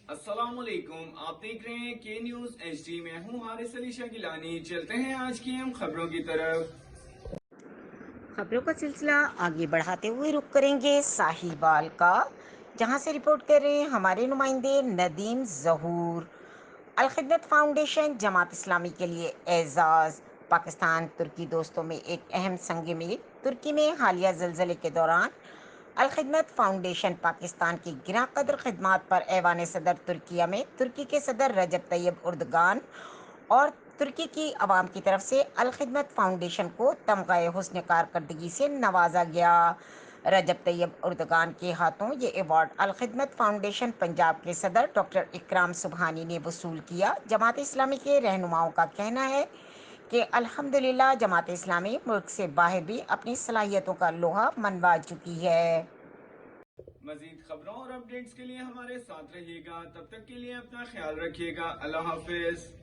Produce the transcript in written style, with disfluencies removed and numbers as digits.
السلام علیکم، آپ دیکھ رہے ہیں کے نیوز ایچ ڈی میں ہوں حارث علی شاہ گیلانی۔ چلتے ہیں آج کی ہم خبروں کی طرف۔ خبروں کا سلسلہ آگے بڑھاتے ہوئے رخ کریں گے ساحل بال کا، جہاں سے رپورٹ کر رہے ہیں ہمارے نمائندے ندیم ظہور۔ الخدمت فاؤنڈیشن جماعت اسلامی کے لیے اعزاز۔ پاکستان ترکی دوستوں میں ایک اہم سنگ میل۔ ترکی میں حالیہ زلزلے کے دوران الخدمت فاؤنڈیشن پاکستان کی گراں قدر خدمات پر ایوان صدر ترکیہ میں ترکی کے صدر رجب طیب اردگان اور ترکی کی عوام کی طرف سے الخدمت فاؤنڈیشن کو تمغہ حسن کارکردگی سے نوازا گیا۔ رجب طیب اردگان کے ہاتھوں یہ ایوارڈ الخدمت فاؤنڈیشن پنجاب کے صدر ڈاکٹر اکرام سبحانی نے وصول کیا۔ جماعت اسلامی کے رہنماؤں کا کہنا ہے کہ الحمدللہ جماعت اسلامی ملک سے باہر بھی اپنی صلاحیتوں کا لوہا منوا چکی ہے۔ مزید خبروں اور اپڈیٹس کے لیے ہمارے ساتھ رہیے گا، تب تک کے لیے اپنا خیال رکھیے گا۔ اللہ حافظ۔